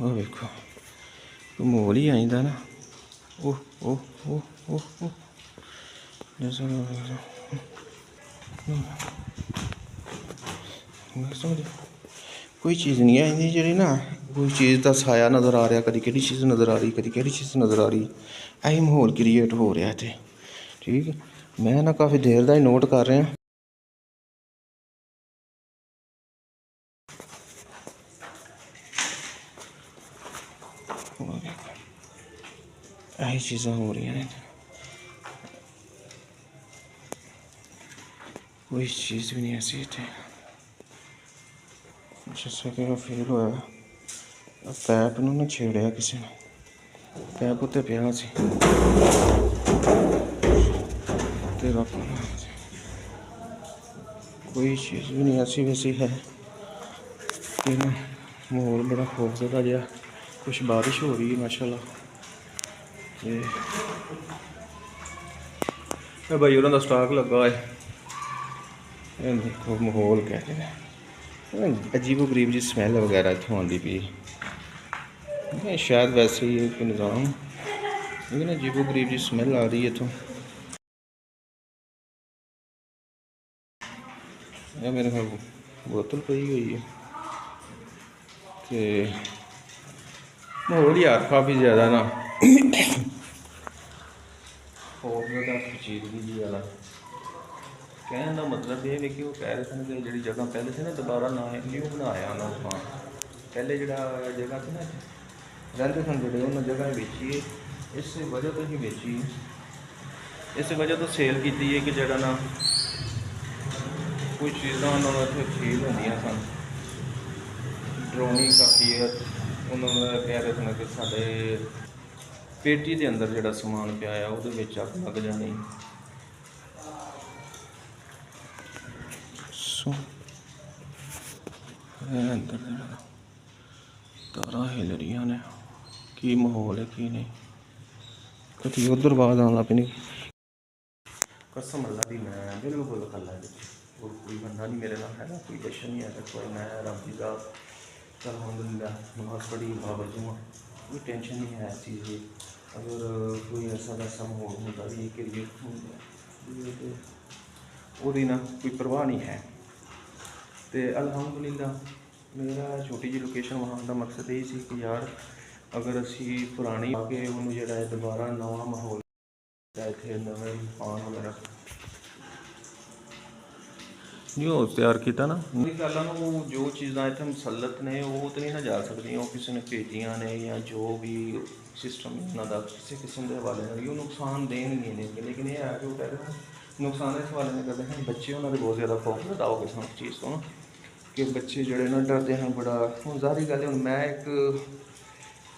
ਉਹ ਵੇਖੋ ਮਾਹੌਲ ਹੀ ਆਈਦਾ ਨਾ। ਉਹ ਉਹ ਉਹ ਉਹ ਉਹ ਕੋਈ ਚੀਜ਼ ਨਹੀਂ ਆਈ ਜਿਹੜੀ ਨਾ, ਕੋਈ ਚੀਜ਼ ਦਾ ਸਾਇਆ ਨਜ਼ਰ ਆ ਰਿਹਾ, ਕਦੀ ਕਿਹੜੀ ਚੀਜ਼ ਨਜ਼ਰ ਆ ਰਹੀ, ਕਦੀ ਕਿਹੜੀ ਚੀਜ਼ ਨਜ਼ਰ ਆ ਰਹੀ। ਇਹੀ ਮਾਹੌਲ ਕ੍ਰੀਏਟ ਹੋ ਰਿਹਾ ਇੱਥੇ। ਠੀਕ ਹੈ, ਮੈਂ ਨਾ ਕਾਫੀ ਦੇਰ ਦਾ ਹੀ ਨੋਟ ਕਰ ਰਿਹਾ। ਇਹੀ ਚੀਜ਼ਾਂ ਹੋ ਰਹੀਆਂ ਨੇ, ਕੋਈ ਚੀਜ਼ ਵੀ ਨਹੀਂ ਐਸੀ ਇੱਥੇ। ਜਿਸ ਤਰ੍ਹਾਂ ਕਿ ਫੀਲ ਹੋਇਆ ਪੈਪ ਨੂੰ ਨਾ ਛੇੜਿਆ ਕਿਸੇ ਨੇ, ਪੈਪ ਉੱਤੇ ਪਿਆ ਸੀ ਤੇ ਕੋਈ ਚੀਜ਼ ਵੀ ਨਹੀਂ ਐਸੀ ਵੈਸੀ ਹੈ। ਤੇ ਨਾ ਮਾਹੌਲ ਬੜਾ ਖੂਬਸੂਰਤ ਜਿਹਾ, ਕੁਛ ਬਾਰਿਸ਼ ਹੋ ਰਹੀ ਹੈ ਮਾਸ਼ਾਅੱਲਾ। ਤੇ ਇਹ ਭਾਈ ਉਹਨਾਂ ਦਾ ਸਟਾਕ ਲੱਗਾ ਹੈ। ਇਹ ਦੇਖੋ ਮਾਹੌਲ ਕਹਿੰਦੇ ਨੇ, ਅਜੀਬੋ ਗਰੀਬ ਜੀ ਸਮੈਲ ਵਗੈਰਾ ਇੱਥੋਂ ਆਉਂਦੀ ਪਈ। ਸ਼ਾਇਦ ਵੈਸੇ ਹੀ ਇੱਕ ਨਿਜ਼ਾਮ, ਲੇਕਿਨ ਅਜੀਬੋ ਗਰੀਬ ਜੀ ਸਮੈਲ ਆ ਰਹੀ ਹੈ ਇੱਥੋਂ। ਇਹ ਮੇਰੇ ਕੋਲ ਬੋਤਲ ਪਈ ਹੋਈ ਹੈ ਤੇ ਮਾਹੌਲ ਯਾਰ ਕਾਫੀ ਜ਼ਿਆਦਾ ਨਾ ਹੋਰ ਜ਼ਿਆਦਾ ਚੀਜ਼ ਵੀ ਜ਼ਿਆਦਾ। ਕਹਿਣ ਦਾ ਮਤਲਬ ਇਹ ਹੈ ਕਿ ਉਹ ਕਹਿ ਰਹੇ ਸਨ ਕਿ ਜਿਹੜੀ ਜਗ੍ਹਾ ਪਹਿਲੇ ਸੀ ਨਾ, ਦੁਬਾਰਾ ਨਾ ਨਿਊ ਬਣਾਇਆ ਉਹਨਾਂ ਨੂੰ। ਪਹਿਲੇ ਜਿਹੜਾ ਜਗ੍ਹਾ ਸੀ ਨਾ ਰਹਿੰਦੇ ਸਨ ਜਿਹੜੇ, ਉਹਨਾਂ ਜਗ੍ਹਾ ਵੇਚੀ, ਇਸੇ ਵਜ੍ਹਾ ਤੋਂ ਹੀ ਵੇਚੀ, ਇਸੇ ਵਜ੍ਹਾ ਤੋਂ ਸੇਲ ਕੀਤੀ ਹੈ ਕਿ ਜਿਹੜਾ ਨਾ ਕੁਝ ਚੀਜ਼ਾਂ ਉਹਨਾਂ ਨੂੰ ਇੱਥੇ ਫੀਲ ਹੁੰਦੀਆਂ ਸਨ। ਡਰੋਨੀ ਕਾਫੀ ਹੈ, ਉਹਨਾਂ ਨੂੰ ਕਹਿ ਰਹੇ ਸਨ ਕਿ ਸਾਡੇ ਪੇਟੀ ਦੇ ਅੰਦਰ ਜਿਹੜਾ ਸਮਾਨ ਪਿਆ ਆ ਉਹਦੇ ਵਿੱਚ ਅੱਗ ਲੱਗ ਜਾਣੀ। ਸੋ ਅੰਦਰ ਤਾਰਾਂ ਹਿਲ ਰਹੀਆਂ ਨੇ, ਕੀ ਮਾਹੌਲ ਹੈ ਕੀ ਨਹੀਂ। ਕਦੀ ਉੱਧਰ ਆਵਾਜ਼ ਆਉਣ ਲੱਗ ਪਈ। ਕਸਮ ਅੱਲਾ ਦੀ ਮੈਂ ਬਿਲਕੁਲ ਇਕੱਲਾ ਵਿੱਚ, ਹੋਰ ਕੋਈ ਬੰਦਾ ਨਹੀਂ ਮੇਰੇ ਨਾਲ ਹੈਗਾ, ਕੋਈ ਜਸ਼ਨ ਨਹੀਂ ਹੈਗਾ, ਕੋਈ ਮੈਂ ਰੱਬ ਦੀ ਜ਼ਾਤ। ਚੱਲ ਅਲਹਮਦੁਲਿल्लाह नमाज़ पढ़ी बाबरजुमा, कोई टेंशन नहीं है इस चीज़ की। अगर कोई ऐसा वैसा माहौल होता भी क्रिएट होता ਉਹਦੀ ਨਾ ਕੋਈ परवाह नहीं है। तो अल्हम्दुलिल्लाह मेरा छोटी जी लोकेशन वहाँ का मकसद यही सी कि यार अगर असी पुरानी आके उन्होंने जोड़ा दोबारा नवा माहौल इतने नवे मकान वगैरह नहीं हो ਤਿਆਰ ਕੀਤਾ ਨਾ, ਗੱਲਾਂ ਨੂੰ ਜੋ ਚੀਜ਼ਾਂ ਇੱਥੇ ਮੁਸੱਲਤ ਨੇ ਉਹ ਤਾਂ ਨਹੀਂ ਨਾ ਜਾ ਸਕਦੀਆਂ, ਉਹ ਕਿਸੇ ਨੇ ਭੇਜੀਆਂ ਨੇ ਜਾਂ ਜੋ ਵੀ ਸਿਸਟਮ ਇਹਨਾਂ ਦਾ ਕਿਸੇ ਕਿਸਮ ਦੇ ਹਵਾਲੇ ਨਾਲ ਉਹ ਨੁਕਸਾਨ ਦੇਣਗੇ ਨਹੀਂ। ਲੇਕਿਨ ਇਹ ਹੈ ਕਿ ਉਹ ਕਹਿ ਰਹੇ ਨੁਕਸਾਨ ਇਸ ਹਵਾਲੇ ਨਾਲ ਕਰਦੇ ਹਨ, ਬੱਚੇ ਉਹਨਾਂ ਦੇ ਬਹੁਤ ਜ਼ਿਆਦਾ ਖੌਫ ਲਦਾਓਗੇ ਸਾਨੂੰ ਚੀਜ਼ ਤੋਂ ਨਾ, ਕਿ ਬੱਚੇ ਜਿਹੜੇ ਨਾ ਡਰਦੇ ਹਨ ਬੜਾ। ਹੁਣ ਜ਼ਾਹਰੀ ਗੱਲ ਹੈ, ਹੁਣ ਮੈਂ ਇੱਕ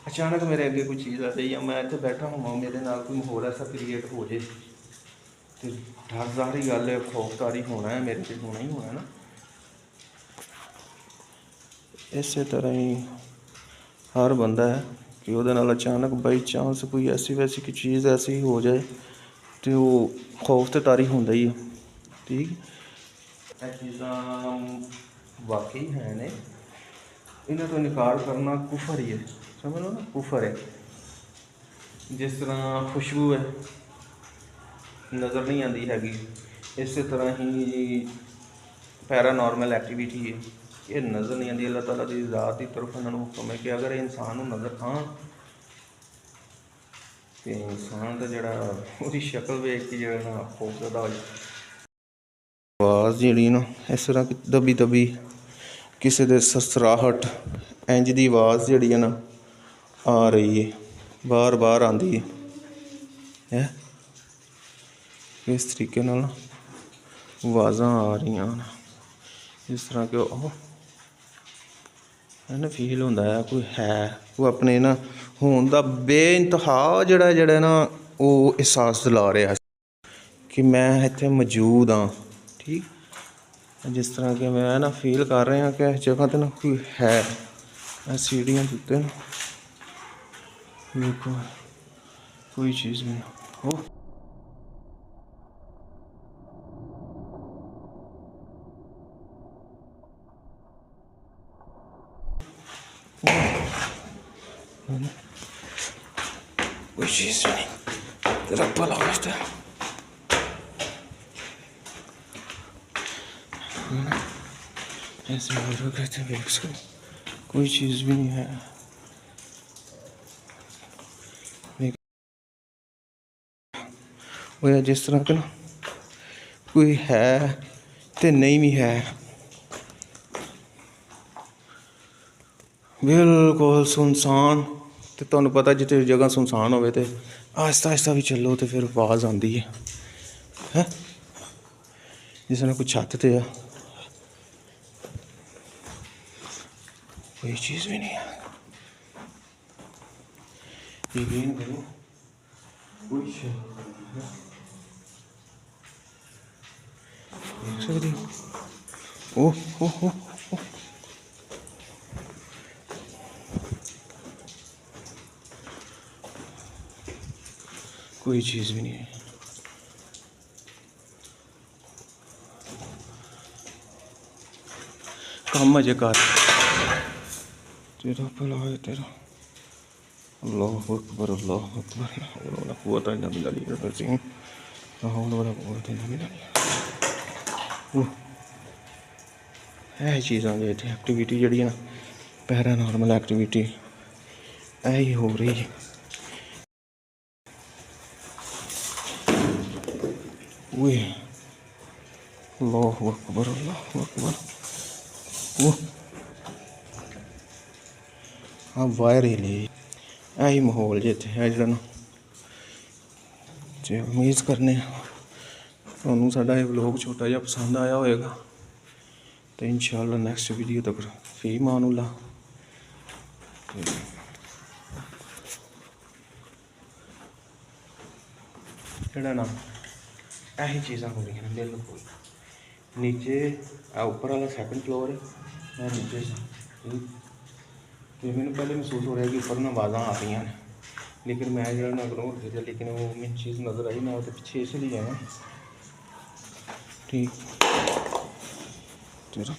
ਅਚਾਨਕ ਮੇਰੇ ਅੱਗੇ ਕੋਈ ਚੀਜ਼ ਆ ਜਾਏ ਜਾਂ ਮੈਂ ਇੱਥੇ ਬੈਠਾ ਹੋਵਾਂ, ਮੇਰੇ ਨਾਲ ਕੋਈ ਮਾਹੌਲ ਐਸਾ ਕ੍ਰੀਏਟ ਹੋ ਜਾਏ ਤੇ ਡਰ ਜ਼ਾਹਰੀ ਗੱਲ ਹੈ, ਖੌਫਦਾਰੀ ਹੋਣਾ ਹੈ, ਮੇਰੇ 'ਤੇ ਹੋਣਾ ਹੀ ਹੋਣਾ ਨਾ। ਇਸੇ ਤਰ੍ਹਾਂ ਹੀ ਹਰ ਬੰਦਾ ਹੈ ਕਿ ਉਹਦੇ ਨਾਲ ਅਚਾਨਕ ਬਾਈ ਚਾਂਸ ਕੋਈ ਐਸੀ ਵੈਸੀ ਕੋਈ ਚੀਜ਼ ਐਸੀ ਹੋ ਜਾਏ ਅਤੇ ਉਹ ਖੌਫ ਤੇ ਤਾਰੀ ਹੁੰਦਾ ਹੀ ਹੈ। ਠੀਕ, ਇਹ ਚੀਜ਼ਾਂ ਵਾਕਈ ਹੈ ਨੇ, ਇਹਨਾਂ ਤੋਂ ਇਨਕਾਰ ਕਰਨਾ ਕੁਫਰ ਹੀ ਹੈ, ਸਮਝ ਲਓ ਨਾ, ਕੁਫਰ ਹੈ। ਜਿਸ ਤਰ੍ਹਾਂ ਖੁਸ਼ਬੂ ਹੈ ਨਜ਼ਰ ਨਹੀਂ ਆਉਂਦੀ ਹੈਗੀ, ਇਸੇ ਤਰ੍ਹਾਂ ਹੀ ਪੈਰਾਨੋਰਮਲ ਐਕਟੀਵਿਟੀ ਹੈ, ਇਹ ਨਜ਼ਰ ਨਹੀਂ ਆਉਂਦੀ। ਅੱਲਾਹ ਤਾਲਾ ਦੀ ਜ਼ਾਤ ਦੀ ਤਰਫ ਇਹਨਾਂ ਨੂੰ ਹੁਕਮ ਹੈ ਕਿ ਅਗਰ ਇਨਸਾਨ ਨੂੰ ਨਜ਼ਰ ਆਉਣ ਤੇ ਇਨਸਾਨ ਦਾ ਜਿਹੜਾ ਉਹਦੀ ਸ਼ਕਲ ਵੇਖ ਕੇ ਜਿਹੜਾ ਨਾ ਖੌਫਜ਼ਦਾ ਹੋ ਜਾਏ। ਆਵਾਜ਼ ਜਿਹੜੀ ਨਾ ਇਸ ਤਰ੍ਹਾਂ ਦਬੀ ਦਬੀ ਕਿਸੇ ਦੇ ਸਸਰਾਹਟ ਇੰਝ ਦੀ ਆਵਾਜ਼ ਜਿਹੜੀ ਹੈ ਨਾ ਆ ਰਹੀ ਹੈ, ਬਾਰ ਬਾਰ ਆਉਂਦੀ ਹੈ। ਇਸ ਤਰੀਕੇ ਨਾਲ ਆਵਾਜ਼ਾਂ ਆ ਰਹੀਆਂ ਹਨ, ਜਿਸ ਤਰ੍ਹਾਂ ਕਿ ਉਹ ਨਾ ਫੀਲ ਹੁੰਦਾ ਹੈ ਕੋਈ ਹੈ, ਉਹ ਆਪਣੇ ਨਾ ਹੋਣ ਦਾ ਬੇਇੰਤਹਾ ਜਿਹੜਾ ਨਾ ਉਹ ਅਹਿਸਾਸ ਦਿਲਾ ਰਿਹਾ ਕਿ ਮੈਂ ਇੱਥੇ ਮੌਜੂਦ ਹਾਂ। ਠੀਕ, ਜਿਸ ਤਰ੍ਹਾਂ ਕਿ ਮੈਂ ਨਾ ਫੀਲ ਕਰ ਰਿਹਾ ਕਿ ਇਸ ਜਗ੍ਹਾ 'ਤੇ ਨਾ ਕੋਈ ਹੈ। ਸੀੜੀਆਂ ਦੇ ਉੱਤੇ ਦੇਖੋ ਕੋਈ ਚੀਜ਼ ਨਹੀਂ ਉਹ कोई चीज़ नहीं, तेरा भला होता है। ऐसे ऑर्डर करते हैं, कोई चीज़ भी नहीं है। वो यार जिस तरह का ना कोई है तो नहीं भी है, बिल्कुल सुनसान। तो तुहानू पता जिते जगह सुनसान होवे ते आहिस्ता आहिस्ता भी चलो तो फिर आवाज़ आती है। जिस तरह कोई छत ते आ, कोई चीज़ भी नहीं है। यकीन करो कोई देख सकते हो। ओह ओह ओह ओह। कोई चीज़ भी नहीं है। काम अजे कर, तेरा भला है तेरा। अल्लाह अकबर अल्लाह अकबर, ला कुव्वत इल्ला बिल्लाहिल अज़ीम, ला हौला वला कुव्वत इल्ला बिल्लाह। यह चीज़ां दे इत्थे एक्टिविटी जिहड़ी है ना, पैरानॉर्मल एक्टिविटी यही हो रही है। ओए अल्लाह अकबर अल्लाह अकबर। हाँ वायर ही ली, यही माहौल जिथे है जो ना। जो उम्मीद करने तुहानू साडा ये व्लॉग छोटा जिहा पसंद आया होएगा। तो इंशाअल्लाह नैक्सट वीडियो तक फी मानुल्लाह। जेड़ा ना यही चीज़ां हो रही हैं बिल्कुल नीचे, ऊपर वाला सैकंड फ्लोर है, मैं नीचे तो मैंने पहले महसूस हो रहा है कि ऊपर ना आवाज़ा आ रही हैं, लेकिन मैं जो ना इग्नोर कर दिया। लेकिन वो मेन चीज़ नज़र आई, मैं तो पीछे इसलिए है ना। ठीक तेरा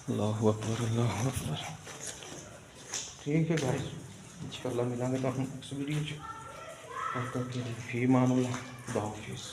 अल्लाह अकबर अल्लाह अकबर। ठीक है गाइस, इंशाअल्लाह मिलेंगे तो नेक्स्ट वीडियो। तब तक फी मान अल्लाह, खुदा हाफिज़।